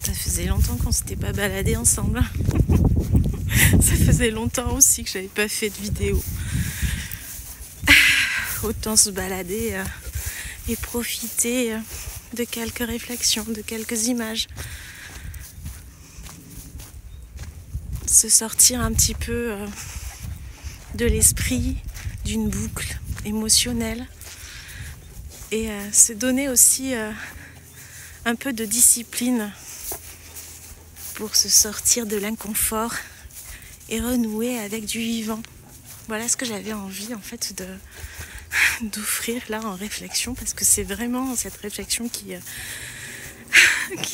Ça faisait longtemps qu'on s'était pas baladé ensemble. Ça faisait longtemps aussi que j'avais pas fait de vidéo. Autant se balader et profiter de quelques réflexions, de quelques images. Se sortir un petit peu de l'esprit, d'une boucle émotionnelle. Et se donner aussi un peu de discipline pour se sortir de l'inconfort et renouer avec du vivant. Voilà ce que j'avais envie en fait d'offrir là en réflexion, parce que c'est vraiment cette réflexion qui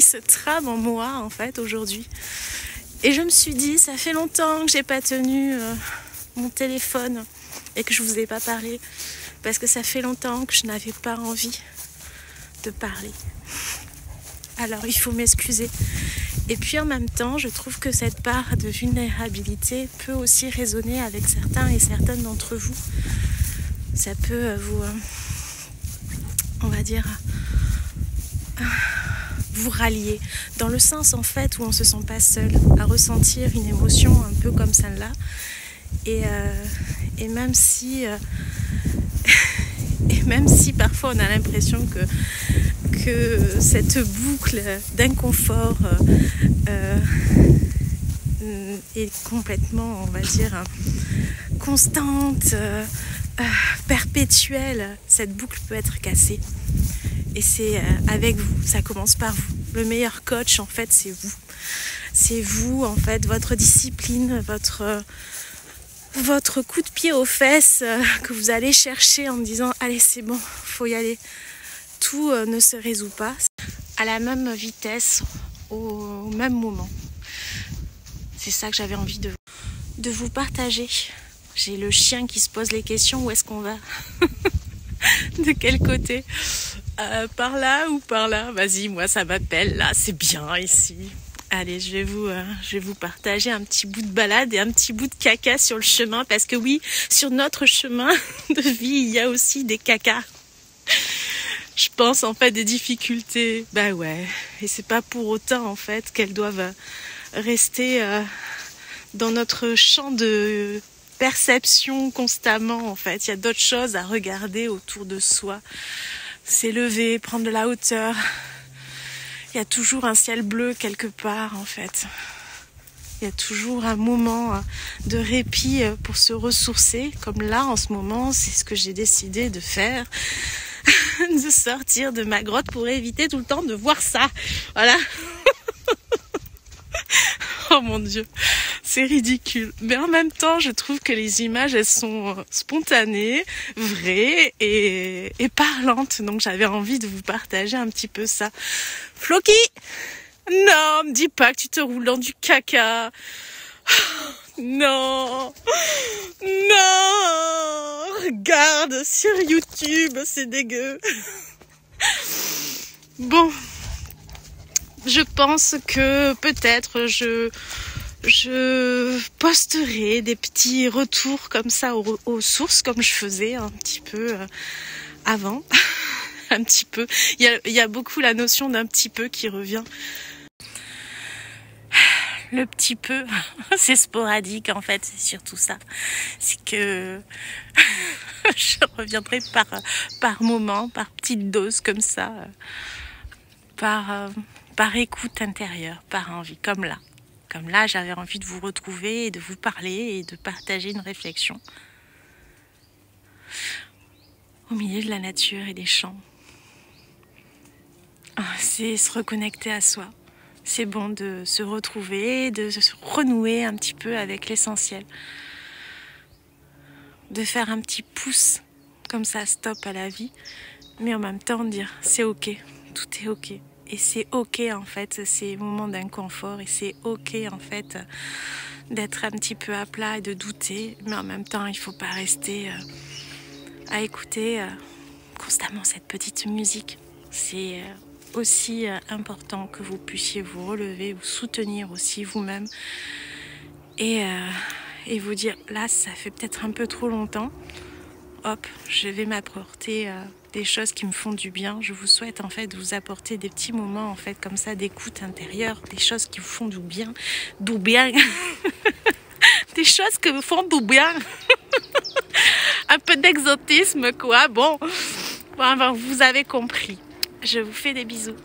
se trame en moi en fait aujourd'hui. Et je me suis dit, ça fait longtemps que j'ai pas tenu mon téléphone et que je vous ai pas parlé, parce que ça fait longtemps que je n'avais pas envie de parler. Alors il faut m'excuser. Et puis en même temps, je trouve que cette part de vulnérabilité peut aussi résonner avec certains et certaines d'entre vous. Ça peut vous, on va dire, vous rallier. Dans le sens en fait où on ne se sent pas seul à ressentir une émotion un peu comme celle-là. Et même si parfois on a l'impression que cette boucle d'inconfort est complètement, on va dire, constante, perpétuelle, cette boucle peut être cassée. Et c'est avec vous, ça commence par vous. Le meilleur coach, en fait, c'est vous. C'est vous, en fait, votre discipline, votre coup de pied aux fesses que vous allez chercher en me disant « Allez, c'est bon, faut y aller ». Tout ne se résout pas à la même vitesse, au même moment. C'est ça que j'avais envie de vous partager. J'ai le chien qui se pose les questions, où est-ce qu'on va? De quel côté? Par là ou par là? Vas-y, moi ça m'appelle, là c'est bien ici. Allez, je vais vous partager un petit bout de balade et un petit bout de caca sur le chemin, parce que oui, sur notre chemin de vie, il y a aussi des cacas. Je pense en fait des difficultés, bah ouais, et c'est pas pour autant en fait qu'elles doivent rester dans notre champ de perception constamment en fait. Il y a d'autres choses à regarder autour de soi, s'élever, prendre de la hauteur. Il y a toujours un ciel bleu quelque part en fait. Il y a toujours un moment de répit pour se ressourcer, comme là en ce moment, c'est ce que j'ai décidé de faire. De sortir de ma grotte pour éviter tout le temps de voir ça. Voilà. Oh mon Dieu, c'est ridicule. Mais en même temps, je trouve que les images, elles sont spontanées, vraies et parlantes. Donc j'avais envie de vous partager un petit peu ça. Floki! Non, me dis pas que tu te roules dans du caca. Non! Non! Regarde sur YouTube, c'est dégueu. Bon, je pense que peut-être je posterai des petits retours comme ça aux sources, comme je faisais un petit peu avant. Un petit peu. Il y a beaucoup la notion d'un petit peu qui revient. Le petit peu, c'est sporadique en fait, c'est surtout ça. C'est que je reviendrai par moment, par petite dose comme ça, par écoute intérieure, par envie, comme là. Comme là, j'avais envie de vous retrouver et de vous parler et de partager une réflexion au milieu de la nature et des champs. C'est se reconnecter à soi. C'est bon de se retrouver, de se renouer un petit peu avec l'essentiel. De faire un petit pouce, comme ça, stop à la vie. Mais en même temps, dire, c'est ok, tout est ok. Et c'est ok, en fait, ces moments d'inconfort. Et c'est ok, en fait, d'être un petit peu à plat et de douter. Mais en même temps, il ne faut pas rester à écouter constamment cette petite musique. C'est aussi important que vous puissiez vous relever, vous soutenir aussi vous-même et vous dire là ça fait peut-être un peu trop longtemps, hop, je vais m'apporter des choses qui me font du bien. Je vous souhaite en fait vous apporter des petits moments en fait comme ça d'écoute intérieure, des choses qui vous font du bien, des choses qui vous font du bien. Un peu d'exotisme quoi, bon, vous avez compris. Je vous fais des bisous.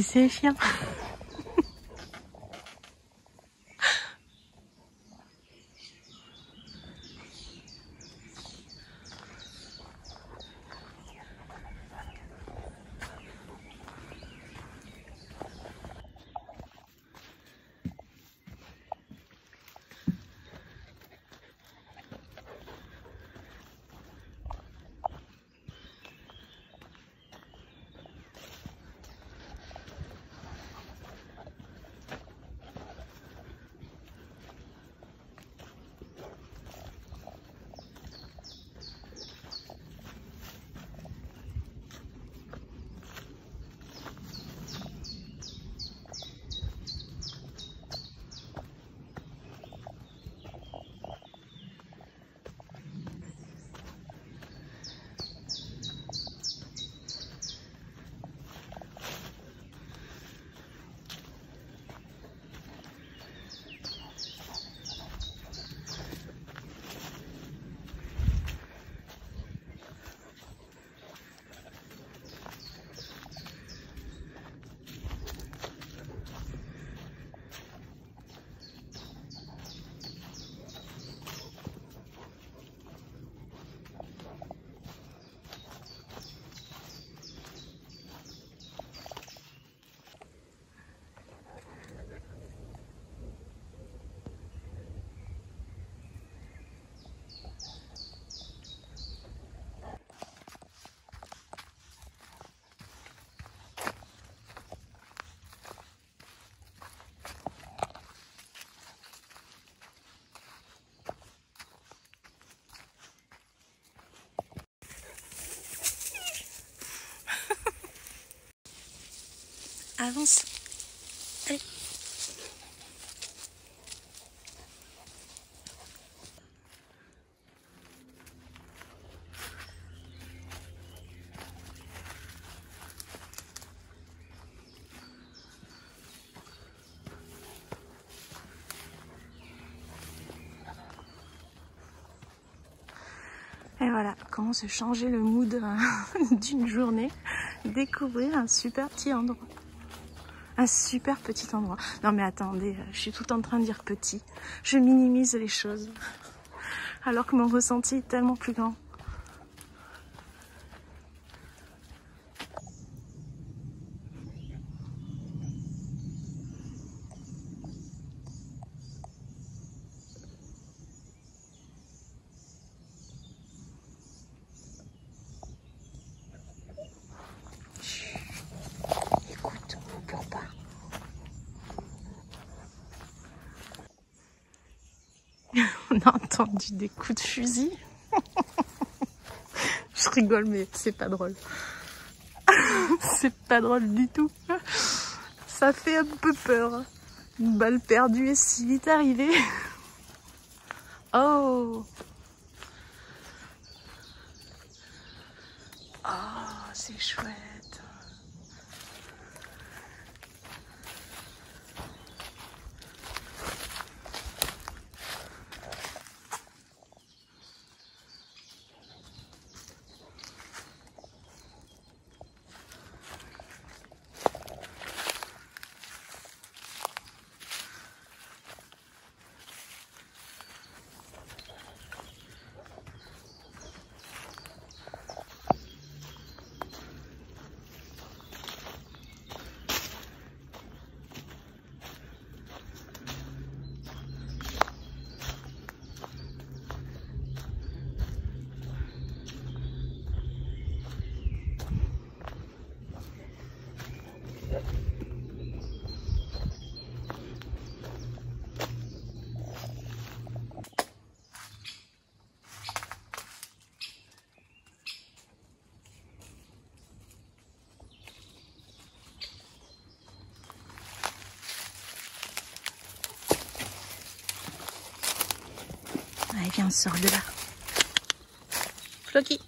C'est chiant. Avance. Allez. Et voilà, comment se changer le mood d'une journée, découvrir un super petit endroit. Un super petit endroit. Non mais attendez, je suis tout en train de dire petit. Je minimise les choses. Alors que mon ressenti est tellement plus grand. On a entendu des coups de fusil. Je rigole, mais c'est pas drôle. C'est pas drôle du tout. Ça fait un peu peur. Une balle perdue est si vite arrivée. Oh! Oh, c'est chouette. Allez, viens, on sort de là. Floki.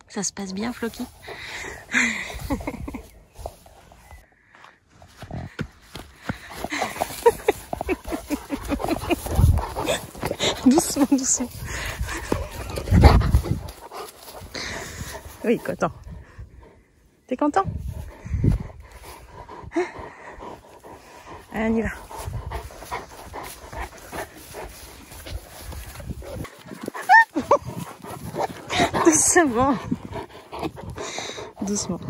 Ça se passe bien, Floki? Doucement, doucement. Oui, content. T'es content? Allez, on y va. Doucement. Doucement.